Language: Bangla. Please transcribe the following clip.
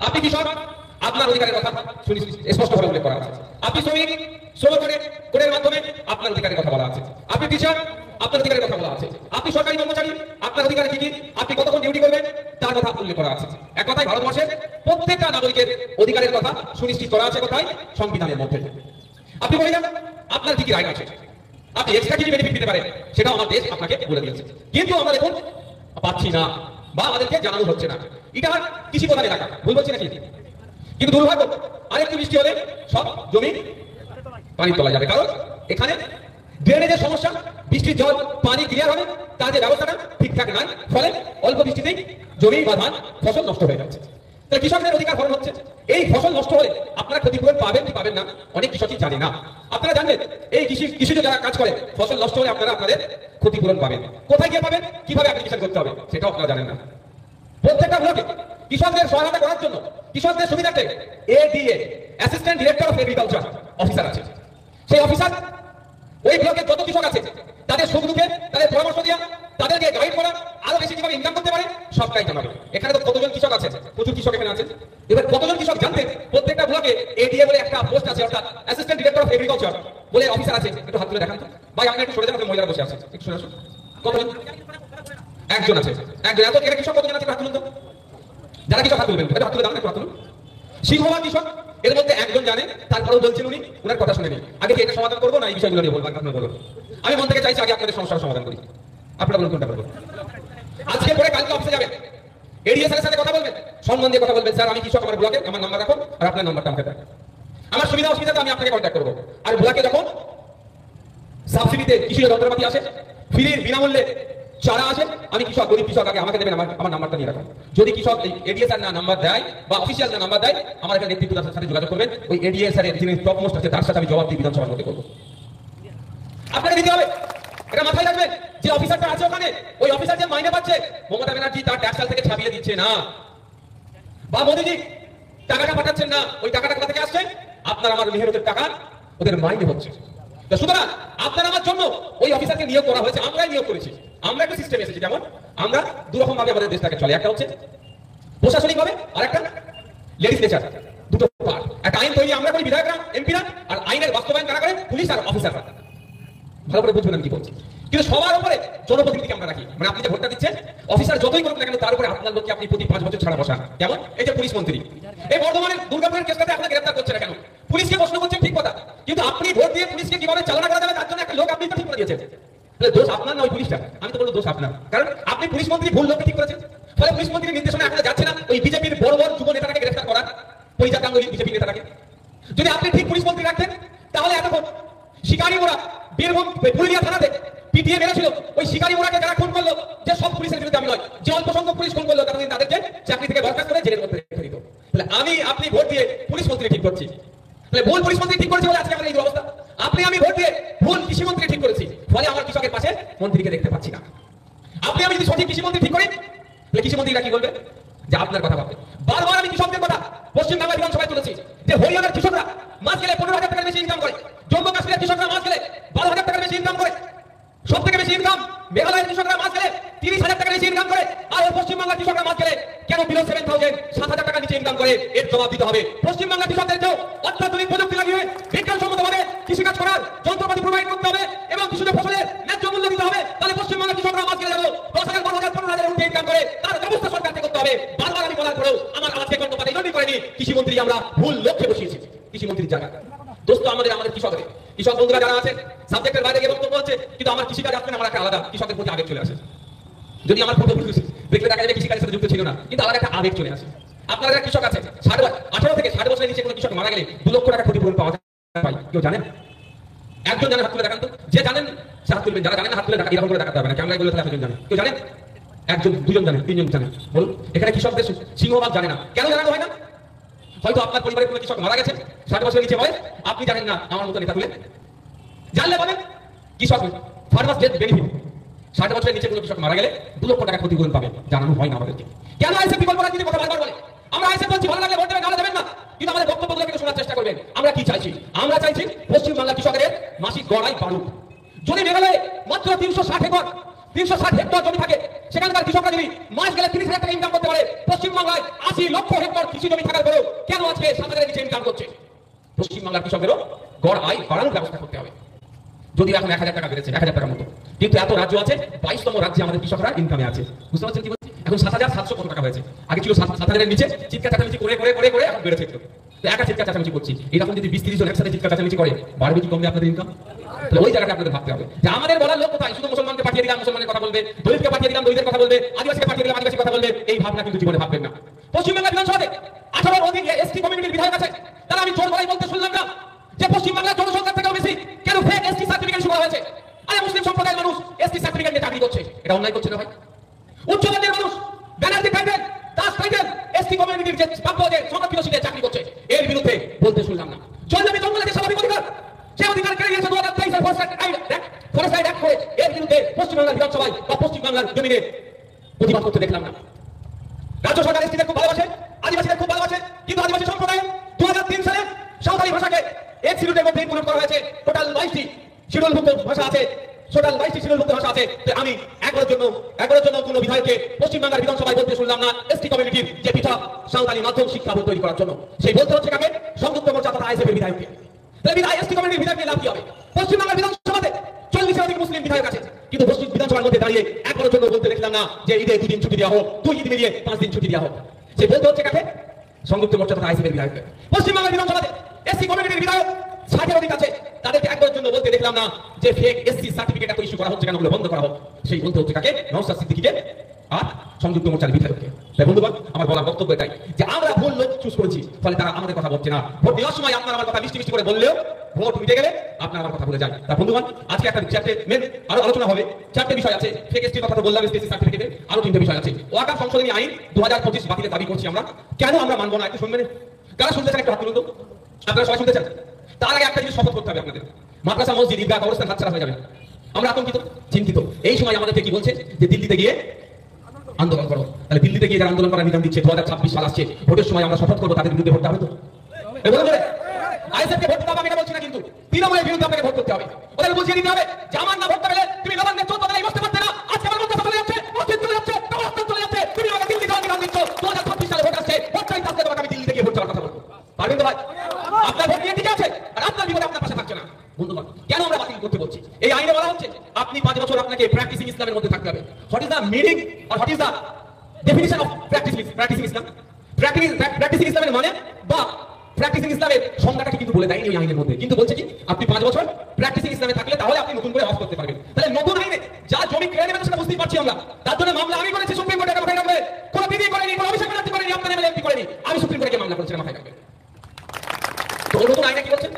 আপনি কৃষক, আপনার অধিকারের কথা স্পষ্টভাবে উল্লেখ করা আছে। আপনি শ্রমিক, কোডের মাধ্যমে আপনার অধিকারের কথা বলা আছে। আপনি টিচার, আপনার অধিকারের কথা বলা আছে। আপনি সরকারি কর্মচারী, আপনার অধিকার কি কি, আপনি কতক্ষণ ডিউটি করবেন তার কথা উল্লেখ করা আছে। এক কথায় ভারতবর্ষের প্রত্যেকটা নাগরিকের অধিকারের কথা সুনিশ্চিত করা আছে কোথায়? সংবিধানের মধ্যে। আপনি বললেন আপনার কি কি রাইট আছে, আপনি এক্সট্রা কি বেনিফিট পেতে পারেন, সেটাও আমার দেশ আপনাকে বলে দিয়েছে। কিন্তু আমরা দেখুন পাচ্ছি না বা আমাদেরকে জানানো হচ্ছে না। এটা কৃষি প্রধান এলাকা, ভুল বলছি নাকি? কিন্তু দুর্ভাগ্য, আরেকটু বৃষ্টি হলে সব জমি পানির তলায় যাবে, কারণ এখানে ড্রেনেজের সমস্যা, বৃষ্টির জল পানি ক্লিয়ার হবে তার যে ব্যবস্থাটা ঠিকঠাক নাই, ফলে অল্প বৃষ্টিতেই জমি বা ধান ফসল নষ্ট হয়ে যাচ্ছে। তাহলে কৃষকদের অধিকার হরণ হচ্ছে। এই ফসল নষ্ট হলে আপনারা ক্ষতিপূরণ পাবেন কি পাবেন না অনেক কৃষকই জানে না। আপনারা জানবেন এই কৃষিতে যারা কাজ করে ফসল নষ্ট হলে আপনারা আপনাদের ক্ষতিপূরণ পাবেন, কোথায় গিয়ে পাবেন, কিভাবে অ্যাপ্লিকেশন করতে হবে সেটাও আপনারা জানেন না। প্রত্যেকটা ব্লকে কৃষকদের সহায়তা করার জন্য, কৃষকদের সুবিধার্থে ADA, assistant director of agriculture officer আছে। সেই অফিসার ওই ব্লকে যত কৃষক আছে তাদের সুখ দুঃখে তাদের পরামর্শ দেওয়া, তাদেরকে গাইড করা, আরো বেশি কিভাবে ইনকাম করতে পারে সবটাই জানাবে। এখানে তো কতজন কৃষক আছে, প্রচুর কৃষক এখানে আছে। এবার কতজন কৃষক জানতে প্রত্যেকটা ব্লকে এডিএ বলে একটা পোস্ট আছে, অর্থাৎ অ্যাসিস্ট্যান্ট ডিরেক্টর অফ এগ্রিকালচার বলে অফিসার আছে। একটু হাত তুলে দেখান তো ভাই, আপনি একটু সরে যান, মহিলারা বসে আছে, একটু সরে আসুন। কতজন? একজন আছে, একজন। এত কৃষক কতজন আছে হাত তুলুন তো, যারা কৃষক হাত তুলবেন, হাত তুলে দাম একটু হাত তুলুন। সিংহভাগ কৃষক, এর মধ্যে একজন জানে, তারপরেও বলছেন উনি ওনার কথা শুনে নিন। আগে কি এটা সমাধান করবো না এই বিষয়গুলো নিয়ে বলবো? আপনারা বলুন। আমি মন থেকে চাইছি আগে আপনাদের সমস্যার সমাধান করি। আপনারা বলুন কোনটা করবো। আজকে পরে কালকে অফিসে যাবেন, এডিএ স্যারের সাথে কথা বলবেন, সম্মান দিয়ে কথা বলবেন, স্যার আমি কৃষক, আমার ব্লকে আমার নাম্বার রাখুন আর আপনার নাম্বারটা আমাকে দেন, আমার সুবিধা অসুবিধাতে আমি আপনাকে কন্ট্যাক্ট করবো। আর ব্লকে যখন সাবসিডিতে কৃষি যন্ত্রপাতি আসে, ফ্রির বিনামূল্যে চারা আছে, আমি কৃষক, গরিব কৃষক, আগে আমাকে দেবেন, আমার নাম্বারটা নিয়ে রাখুন। যদি কৃষক এডিএ স্যার না নাম্বার দেয় বা অফিসিয়াল না নাম্বার দেয়, আমার একটা নেতৃত্বের সাথে যোগাযোগ করবেন, ওই এডিএ স্যারের যিনি টপ মোস্ট আছে তার সাথে আমি জবাব দিয়ে বিধানসভার মধ্যে করবো। আপনাকে দিতে হবে, এটা মাথায় রাখবেন। যে অফিসারটা আছে ওখানে, ওই অফিসার যে মাইনে পাচ্ছে, মমতা ব্যানার্জি তার ট্যাক্স থেকে ছাপিয়ে দিচ্ছে না, বা মোদিজি টাকাটা পাঠাচ্ছেন না, ওই টাকাটা কোথা থেকে আসছে? আপনার আমার মেহনতের টাকা ওদের মাইনে হচ্ছে। সুতরাং আপনার আমার জন্য ওই অফিসারকে নিয়োগ করা হয়েছে, আমরাই নিয়োগ করেছি। আমরা একটা সিস্টেম এসেছি, যেমন আমরা দুরকম ভাবে আমাদের দেশটাকে চলে। একটা হচ্ছে প্রশাসনিক ভাবে, আর একটা লেজিসলেচার, দুটো পার্ট। একটা আইন তৈরি আমরা করি বিধায়করা, এমপিরা, আর আইনের বাস্তবায়ন কারা করে? পুলিশ আর অফিসাররা। ভালো করে বুঝবেন আমি কি বলছি। কিন্তু সবার উপরে জনপ্রতিনিধিকে আমরা রাখি। মানে আপনি যে ভোটটা দিচ্ছেন, অফিসার যতই করুন না কেন, তার উপরে আপনার লোককে আপনি প্রতি 5 বছর ছাড়া বসান। যেমন এই যে পুলিশ মন্ত্রী, এই বর্ধমানের দুর্গাপুরের কেসটাতে আপনাকে গ্রেফতার করছে না কেন? পুলিশকে প্রশ্ন করছেন, ঠিক কথা, কিন্তু আপনি ভোট দিয়ে পুলিশকে কিভাবে চালনা করা যাবে তার জন্য একটা লোক আপনি তো ঠিক করে দিয়েছেন। তাহলে দোষ আপনার না ওই পুলিশটা? আমি তো বলবো দোষ আপনার, কারণ আপনি পুলিশ মন্ত্রী ভুল লোককে ঠিক করেছেন। ফলে পুলিশ মন্ত্রীর নির্দেশনা এখনো যাচ্ছে না ওই বিজেপির বড় বড় যুব নেতাকে গ্রেফতার করার, পরিচয় গাঙ্গুলি বিজেপি নেতাকে। যদি আপনি ঠিক পুলিশ মন্ত্রী রাখতেন, তাহলে এতক্ষণ শিকারি মোড়া বীরভূম পুরুলিয়া থানাতে পিটিয়ে মেরেছিল ওই শিকারি মোড়াকে যারা খুন করলো, যে সব পুলিশের বিরুদ্ধে আমি নয়, যে অল্প সংখ্যক পুলিশ খুন করলো, তারা তাদেরকে চাকরি থেকে বরখাস্ত করে জেলের মধ্যে রেখে দিত। তাহলে আমি আপনি ভোট দিয়ে পুলিশ মন্ত্রী ঠিক করছি, তাহলে ভুল পুলিশ মন্ত্রী ঠিক করেছে বলে আজকে আমাদের এই অবস্থা। আপনি আমি ভোট দিয়ে ভুল কৃষি মন্ত্রী ঠিক করেছি, ফলে আমার কৃষকের পাশে মন্ত্রীকে দেখতে পাচ্ছি না। আপনি আমি যদি সঠিক কৃষি মন্ত্রী ঠিক করি, তাহলে কৃষি মন্ত্রীরা কি বলবে? যে আপনার কথা ভাববে। বারবার আমি কৃষকদের কথা পশ্চিমবাংলা বিধানসভায় তুলেছি, যে হরিয়ানার কৃষকরা মাস গেলে 15,000 টাকার বেশি ইনকাম করে, জম্মু কাশ্মীরের কৃষকরা মাস গেলে 12,000 টাকার বেশি ইনকাম করে, সব থেকে বেশি ইনকাম মেঘালয়ের কৃষকরা মাস গেলে 30,000 টাকার বেশি ইনকাম করে। আর পশ্চিমবাংলার কৃষকরা মাস গেলে কেন বিলো 7,000 7,000 টাকার নিচে ইনকাম করে? এর জবাব দিতে হবে। পশ্চিমবাংলার কৃষকদেরকেও অত্যাধুনিক প্রযুক্তি লাগিয়ে বিজ্ঞানসম্মতভাবে কৃষিকাজ করার যন্ত্রপাতি প্রোভাইড করতে হবে এবং কৃষিজ ফসলের ন্যায্য মূল্য দিতে হবে। তাহলে পশ্চিমবাংলার কৃষকরা মাস গেলে যাবো 10,000 12,000 15,000 উঠে ইনকাম করে, তার ব্যবস্থা সরকারকে করতে হবে। বারবার আমি বলার পরেও আমার আজকে কর্ণপাত এই জন্যই করেনি, কৃষি মন্ত্রী আমরা ভুল লক্ষ্যে বসিয়েছি। কৃষি মন্ত্রীর জায়গা দোস্ত আমাদের কৃষকদের, কৃষক বন্ধুরা যারা আছে সাবজেক্টের বাইরে গিয়ে বক্তব্য হচ্ছে, কিন্তু আমার কৃষিকাজ আসলে আমার একটা আলাদা কৃষকের প্রতি আবেগ চলে আসে। যদি আমার ফটো দেখলে দেখা যাবে কৃষিকাজের সাথে যুক্ত ছিল না, কিন্তু আলাদা একটা আবেগ চলে আসে। আপনার একটা কৃষক আছে 18 থেকে 60 বছরের নিচে কোনো কৃষক মারা গেলে 2 লক্ষ টাকা ক্ষতিপূরণ পাওয়া যায়। কেউ জানেন? একজন জানেন হাত তুলে দেখান তো। যে জানেন সে হাত তুলবেন, যারা জানেন হাত তুলে দেখা, এরকম করে দেখাতে হবে না, ক্যামেরায় বলে তাহলে একজন জানেন। কেউ জানেন? একজন, দুজন জানেন, তিনজন জানেন? বলুন। এখানে কৃষকদের সিংহভাগ জানে না। কেন জানানো হয় না? হয়তো আপনার পরিবারের কোনো কৃষক মারা গেছে 60 বছরের নিচে বয়স, আপনি জানেন না, আমার মতো নেতা তুলে জানলে পাবেন কৃষক ফার্মার্স ডেথ বেনিফিট। 60 বছরের নিচে কোনো কৃষক মারা গেলে 2 লক্ষ টাকা ক্ষতিপূরণ পাবেন, জানানো হয় না আমাদেরকে। কেন আইসিএফ বিকল্প রাজনীতির কথা বারবার বলে? আমরা আইসিএফ বলছি ভালো লাগলে ভোট দেবেন, নাহলে দেবেন না, কিন্তু আমাদের বক্তব্যগুলো কিন্তু শোনার চেষ্টা করবেন। আমরা কি চাইছি? আমরা চাইছি পশ্চিমবাংলার কৃষকের মাসিক গড়াই বাড়ুক। যদি মেঘালয়ে মাত্র 360 হেক্টর জমি থাকে, সেখানকার কৃষকরা যদি মাস গেলে 30,000 টাকা ইনকাম করতে পারে, পশ্চিমবাংলায় 80 লক্ষ হেক্টর কৃষি জমি থাকার পরেও কেন আজকে 7,000-এর নিচে ইনকাম করছে? পশ্চিমবাংলার কৃষকেরও গড় আয় বাড়ানোর ব্যবস্থা করতে হবে। যদি এখন 1,000 টাকা বেড়েছে, 1,000 টাকার মতো, কিন্তু এত রাজ্য আছে, 22তম রাজ্যে আমাদের কৃষকরা ইনকামে আছে। বুঝতে পারছেন কি বলছি? এখন 7,700 কত টাকা হয়েছে, আগে ছিল 7,000-এর নিচে। চিৎকার চাচামেচি করে করে করে করে এখন বেড়েছে। তো একা চিৎকার চাচামেচি করছি, এরকম যদি 20-30 জন একসাথে চিৎকার চাচামেচি করে, বাড়বে কি কমবে আপনাদের ইনকাম? তাহলে ওই জায়গাটা আপনাদের ভাবতে হবে যে আমাদের বলার লোক কোথায়? শুধু মুসলমানকে পাঠিয়ে দিলাম মুসলমানের কথা বলবে, দলিতকে পাঠিয়ে দিলাম দলিতের কথা বলবে, আদিবাসীকে পাঠিয়ে দিলাম আদিবাসীর কথা বলবে, এই ভাবনা কিন্তু জীবনে ভাববেন না। পশ্চিমবাংলা বিধানসভাতে 18 অধিক এসটি কমিউনিটির বিধায়ক আছে, তারা আমি জোর গলায় বলতে শুনলাম না যে পশ্চিমবাংলার জনসংখ্যার থেকেও বেশি কেন ফেক এসটি সার্টিফিকেট শুরু হয়েছে। আরে মুসলিম সম্প্রদায়ের মানুষ এসটি সার্টিফিকেট নিয়ে চাকরি করছে, এটা অন্যায় করছে না ভাই? উচ্চবর্ণের মানুষ Banerjee title, Das title, ST কমিউনিটির যে প্রাপ্য যে সংরক্ষিত সিটে চাকরি করছে, এর বিরুদ্ধে বলতে শুনলাম না। জলজমি জঙ্গলে যে স্বাভাবিক অধিকার, সে অধিকার কেড়ে নিয়েছে 2023-এর ফরেস্ট রাইট অ্যাক্ট করে, এর বিরুদ্ধে পশ্চিমবাংলার বিধানসভায় বা পশ্চিমবাংলার জমিনে প্রতিবাদ করতে দেখলাম না। রাজ্য সরকার এসটিদের খুব ভালোবাসে, আদিবাসীদের খুব ভালোবাসে, কিন্তু আদিবাসী সম্প্রদায় 2003 সালে সাঁওতালি ভাষাকে এক শিডিউলের মধ্যে ইনক্লুড করা হয়েছে। টোটাল 22টি শিডিউলভুক্ত ভাষা আছে, টোটাল 22টি শিডিউলভুক্ত ভাষা আছে। আমি একবারের জন্য কোনো বিধায়ককে পশ্চিমবাংলার বিধানসভায় বলতে শুনলাম না এসটি কমিউনিটির যে পৃথক সাঁওতালি মাধ্যম শিক্ষা বোর্ড তৈরি করার জন্য। সেই বলতে হচ্ছে কাকে? সংযুক্ত মোর্চা তথা আইএসএফের বিধায়ককে। তাহলে এসটি কমিউনিটির বিধায়ক নিয়ে লাভ কি হবে? পশ্চিমবাংলার বিধানসভাতে 40-এর অধিক মুসলিম বিধায়ক আছে, কিন্তু পশ্চিম বিধানসভার মধ্যে দাঁড়িয়ে একবারের জন্য বলতে দেখলাম না যে ঈদে 2 দিন ছুটি দেওয়া হোক, 2 ঈদ মিলিয়ে 5 দিন ছুটি দেওয়া হোক। সেই বলতে হচ্ছে কাকে? সংযুক্ত মোর্চা তথা আইএসএফের বিধায়ককে। পশ্চিমবাংলার বিধানসভাতে এসটি কমিউনিটির বিধায়ক 60-এর অধিক আছে, তাদেরকে একবারের জন্য বলতে দেখলাম না যে ফেক এসসি সার্টিফিকেট এত ইস্যু করা হচ্ছে কেন, ওগুলো বন্ধ করা হোক। সেই বলতে হচ্ছে কাকে? নওশাদ সিদ্দিকীকে আর সংযুক্ত মোর্চার বিধায়ককে। তাই বন্ধুগণ, আমার বলার বক্তব্য এটাই যে আমরা ভুল লোক চুজ করেছি, ফলে তারা আমাদের কথা বলছে না। ভোট দেওয়ার সময় আপনার আমার কথা মিষ্টি মিষ্টি করে বললেও ভোট মিটে গেলে আপনার আমার কথা বলে যায়। তা বন্ধুগণ, আজকে একটা মেন আরো আলোচনা হবে। 4টে বিষয় আছে, ফেক এসটির কথা তো বললাম, এসটি সার্টিফিকেটে আরো 3টে বিষয় আছে। ওয়াকাফ সংশোধনী আইন 2025 বাতিলের দাবি করছি আমরা। কেন আমরা মানবো না? একটু শুনবেন। কারা শুনতে চান একটু হাত তুলুন তো। আপনারা সবাই শুনতে চান? তার আগে একটা জিনিস শপথ করতে হবে আপনাদের। মাদ্রাসা, মসজিদ, ঈদগাহ, কবরস্থান হাতছাড়া হয়ে যাবে। আমরা আতঙ্কিত, চিন্তিত। এই সময় আমাদেরকে কি বলছে যে দিল্লিতে গিয়ে আন্দোলন করো। তাহলে দিল্লিতে গিয়ে যারা আন্দোলন করার নিদান দিচ্ছে, 2026 সাল আসছে, ভোটের সময় আমরা শপথ করবো তাদের বিরুদ্ধে ভোট হবে তো? আইএসএফকে ভোট দিতে হবে আমি এটা বলছি না, কিন্তু তৃণমূলের বিরুদ্ধে আপনাকে ভোট করতে হবে। ওদের বুঝিয়ে দিতে হবে যে আমার না ভোট পেলে তুমি নবান্নের চোদ্দ তলায় বসতে পারতে না। আজকে আমার মধ্যে চলে যাচ্ছে, মসজিদ চলে যাচ্ছে, কবরস্থান চলে যাচ্ছে, তুমি আমাকে দিল্লি যাওয়ার নিদান দিচ্ছ। 2026 সালে ভোট আসছে, ভোট চাইতে আসলে তোমাকে আমি দিল্লিতে গিয়ে ভোট চাওয়ার কথা বলবো। পারবেন তো ভাই? আপনার ভোট নিয়ে ঠিক আছে, আর আপনার বিপদে আপনার পাশে থাকছে না। বন্ধুগণ, কেন আমরা বাতিল করতে বলছি? এই আইনে বলা হচ্ছে আপনি 5 বছর আপনাকে প্র্যাকটিসিং ইসলামের মধ্যে থাকতে হবে। What is the meaning or what is the definition of practising Islam? Practising ইসলামের মানে বা প্র্যাকটিসিং ইসলামের সংজ্ঞাটাকে কিন্তু বলে দেয়নি এই আইনের মধ্যে, কিন্তু বলছে কি আপনি 5 বছর প্র্যাকটিসিং ইসলামে থাকলে তাহলে আপনি নতুন করে হজ করতে পারবেন। তাহলে নতুন আইনে যা জমি কেড়ে নেবে সেটা বুঝতেই পারছি আমরা। তার জন্য মামলা আমি করেছি সুপ্রিম কোর্টে, মাথায় রাখবে। কোনো দিদি করেনি, কোনো অভিষেক ব্যানার্জি করেনি, আপনার এমএলএ এমপি করেনি, আমি সুপ্রিম কোর্টে মামলা করেছিলাম, মাথায় রাখবে। তো নতুন আইনে কি বলছে?